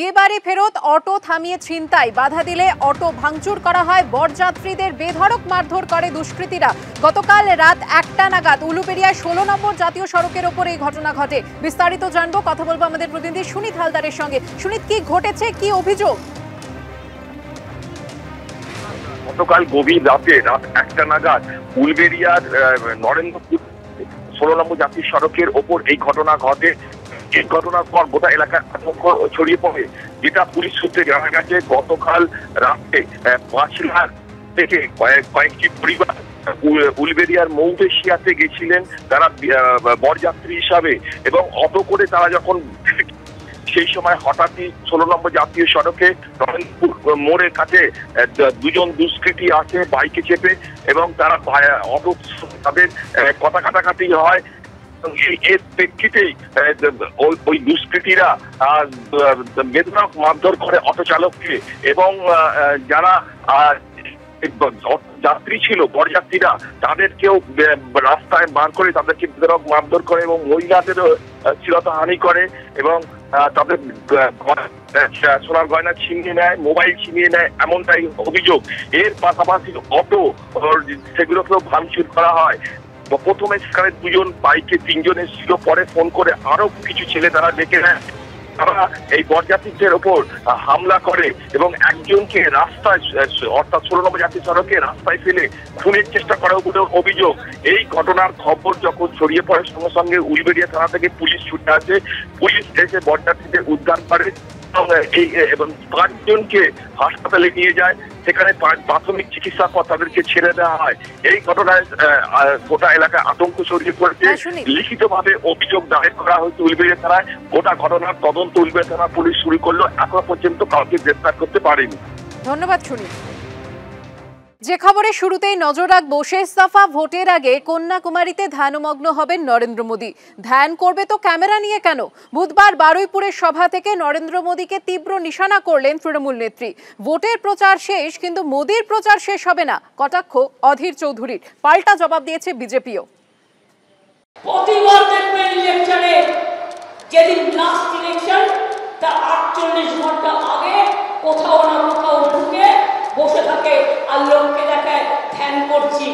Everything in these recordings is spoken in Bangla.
বিয়ে বাড়ি ফেরত অটো থামিয়ে ছিনতাই, বাধা দিলে অটো ভাঙচুর করা হয়। বরযাত্রীদের বেধড়ক মারধর করে দুষ্কৃতীরা। গতকাল রাত 1টা নাগাদ উলুবেড়িয়ায় 16 নম্বর জাতীয় সড়কের ওপর এই ঘটনা ঘটে। বিস্তারিত জানবো, কথা বলবো আমাদের প্রতিনিধি সুনীত হালদারের সঙ্গে। সুনীত, কি ঘটেছে, কি অভিযোগ? গতকাল গভীর রাতে রাত 1টা নাগাদ উলুবেড়িয়ার নরেন্দ্রপুর 16 নম্বর জাতীয় সড়কের ওপর এই ঘটনা ঘটে। এই ঘটনার পর গোটা এলাকায় আতঙ্ক ছড়িয়ে পড়ে, যেটা পুলিশ সূত্রে জানা গেছে। গতকাল রাতে 5 লাখ থেকে কয়েকটি পরিবার উলুবেড়িয়ার মৌদেশিয়াতে গেছিলেন তারা বরযাত্রী হিসাবে, এবং অটো করে তারা যখন সেই সময় হঠাৎই 16 নম্বর জাতীয় সড়কে নরেন্দ্রপুর মোড়ের কাছে দুজন দুষ্কৃতী আসে বাইকে চেপে, এবং তারা অটো তাদের কথা কাটাকাটি হয়। এর প্রেক্ষিতেই ওই দুষ্কৃতীরা বেধড়ক মারধর করে অটো চালককে, এবং যারা যাত্রী ছিল বরযাত্রীরা তাদেরকেও রাস্তায় বার করে তাদেরকে বেধড়ক মারধর করে, এবং মহিলাদেরও শ্লীলতাহানি করে, এবং তাদের সোনার গয়না ছিনিয়ে নেয়, মোবাইল ছিনিয়ে নেয়, এমনটাই অভিযোগ। এর পাশাপাশি অটো সেগুলোকেও ভাঙচুর করা হয়। প্রথমে সেখানে 2জন, বাইকে 3জন এসেছিল, পরে ফোন করে আরো কিছু ছেলে তারা ডেকে নেয়। তারা এই বরযাত্রীদের ওপর হামলা করে এবং একজনকে রাস্তায়, অর্থাৎ 16 নম্বর জাতীয় সড়কে রাস্তায় ফেলে খুনের চেষ্টা করার বলে অভিযোগ। এই ঘটনার খবর যখন ছড়িয়ে পড়ে, সঙ্গে সঙ্গে উলুবেড়িয়া থানা থেকে পুলিশ ছুটে আসে। পুলিশ এসে বরযাত্রীদের উদ্ধার করে এবং 5 জনকে হাসপাতালে নিয়ে যায়। সেখানে প্রাথমিক চিকিৎসার পর তাদেরকে ছেড়ে দেওয়া হয়। এই ঘটনায় গোটা এলাকায় আতঙ্ক ছড়িয়ে পড়েছে। লিখিতভাবে অভিযোগ দায়ের করা হয়েছে উলুবেড়িয়া থানায়। গোটা ঘটনার তদন্ত উলুবেড়িয়া থানা পুলিশ শুরু করলো। এখনো পর্যন্ত কাউকে গ্রেফতার করতে পারেনি। ধন্যবাদ সুনীল। যে খবরে শুরুতেই নজর রাখবো, শেষ দফা ভোটের আগে কন্যাকুমারীতে ধ্যানমগ্ন হবেন নরেন্দ্র মোদী। ধ্যান করবে তো ক্যামেরা নিয়ে কেন? বুধবার বারুইপুরের সভা থেকে নরেন্দ্র মোদীকে তীব্র নিশানা করলেন তৃণমূল নেত্রী। ভোটের প্রচার শেষ, কিন্তু মোদীর প্রচার শেষ হবে না, কটাক্ষ অধীর চৌধুরীর। পাল্টা জবাব দিয়েছে বিজেপিও। প্রতিবার দেখবেন ইলেকশনে, যেদিন লাস্ট ইলেকশন তার 48 ঘন্টা আগে কোথাও না কোথাও ঢুকে বসে থাকে আর লোককে দেখায় ধ্যান করছি।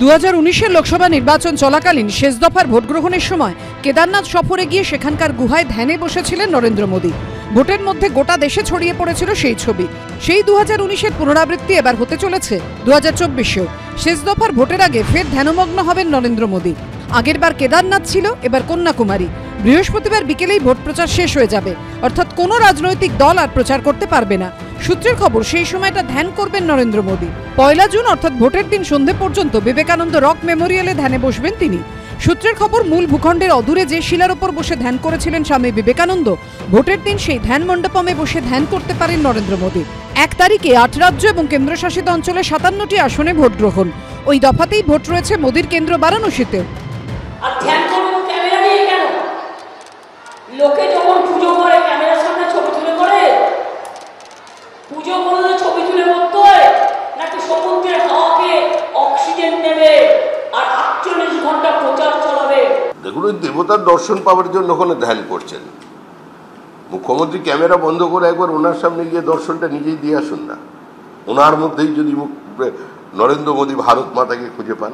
2019-এর লোকসভা নির্বাচন চলাকালীন শেষ দফার ভোট গ্রহণের সময় কেদারনাথ সফরে গিয়ে সেখানকার গুহায় ধ্যানে বসেছিলেন নরেন্দ্র মোদী। ভোটের মধ্যে গোটা দেশে ছড়িয়ে পড়েছিল সেই ছবি। সেই 2019-এর পুনরাবৃত্তি এবার হতে চলেছে 2024-এও। শেষ দফার ভোটের আগে ফের ধ্যানমগ্ন হবেন নরেন্দ্র মোদী। আগেরবার কেদারনাথ ছিল, এবার কন্যাকুমারী। বৃহস্পতিবার বিকেলেই ভোট প্রচার শেষ হয়ে যাবে, অর্থাৎ কোনো রাজনৈতিক দল আর প্রচার করতে পারবে না। সূত্রের খবর, সেই সময়টা ধ্যান করবেন নরেন্দ্র মোদী। 1 জুন অর্থাৎ ভোটের দিন সন্ধে পর্যন্ত বিবেকানন্দ রক মেমোরিয়ালে ধ্যানে বসবেন তিনি। সূত্রের খবর, মূল ভূখণ্ডের অদূরে যে শিলার ওপর বসে ধ্যান করেছিলেন স্বামী বিবেকানন্দ, ভোটের দিন সেই ধ্যান মণ্ডপমে বসে ধ্যান করতে পারেন নরেন্দ্র মোদী। 1 তারিখে 8 রাজ্য এবং কেন্দ্রশাসিত অঞ্চলে 57টি আসনে ভোট গ্রহণ। ওই দফাতেই ভোট রয়েছে মোদীর কেন্দ্র বারাণসীতেও। লোকে যখন পুজো করে ক্যামেরার সামনে ছবি তুলে করে, পুজো করলে ছবি তুলে করতে হয় নাকি সমুদ্রের হাওয়াকে অক্সিজেন নেবে আর 48 ঘন্টা প্রচার চালাবে? দেখুন, ওই দেবতার দর্শন পাওয়ার জন্য ওখানে ধ্যান করছেন। মুখ্যমন্ত্রী ক্যামেরা বন্ধ করে একবার ওনার সামনে গিয়ে দর্শনটা নিজেই দিয়ে আসুন না। ওনার মধ্যেই যদি নরেন্দ্র মোদী ভারত মাতাকে খুঁজে পান,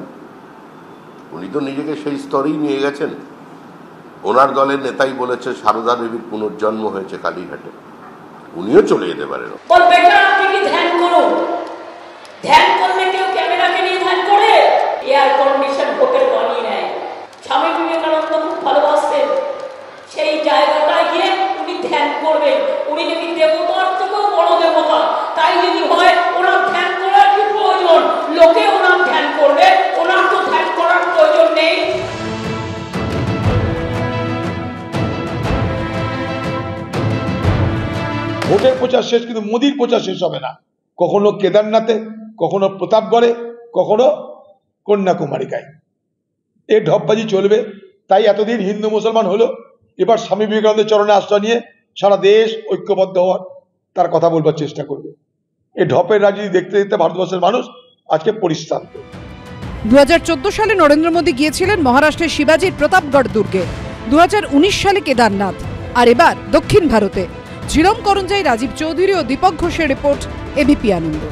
উনি তো নিজেকে সেই স্তরেই নিয়ে গেছেন। ওনার দলের নেতাই বলেছে সারদা দেবীর পুনর্জন্ম হয়েছে কালীঘাটে, উনিও চলে যেতে পারেন। ধ্যান করুন, ধ্যান করলে কেউ ক্যামেরাকে নিয়ে ধ্যান করে? এয়ার কন্ডিশন ভোটের বানিয়ে নেয়। স্বামী বিবেকানন্দ খুব ভালোবাসতেন, সেই জায়গাটায় গিয়ে উনি ধ্যান করবেন। উনি যদি দেবতার থেকেও বড় দেবতা, তাই যদি হয় ওনার ধ্যান করার কি প্রয়োজন? লোকে ওনার ধ্যান করবে, ওনার তো ধ্যান করার প্রয়োজন নেই। ভোটের প্রচার শেষ, কিন্তু মোদীর প্রচার শেষ হবে না। কখনো কেদারনাথে, কখনো প্রতাপগড়ে, কখনো কন্যাকুমারিকায়। এই ঢপবাজি চলবে। তাই এতদিন হিন্দু মুসলমান হলো, এবার স্বামী বিবেকানন্দের চরণে আশ্রয় নিয়ে সারা দেশ ঐক্যবদ্ধ হওয়ার তার কথা বলবার চেষ্টা করবে। এই ঢপের রাজনীতি দেখতে দেখতে ভারতবর্ষের মানুষ আজকে পরিশ্রান্ত। 2014 সালে নরেন্দ্র মোদী গিয়েছিলেন মহারাষ্ট্রের শিবাজির প্রতাপগড় দুর্গে, 2019 সালে কেদারনাথ, আর এবার দক্ষিণ ভারতে। ঝিরম করঞ্জাই, রাজীব চৌধুরী ও দীপক ঘোষের রিপোর্ট, এবিপি আনন্দ।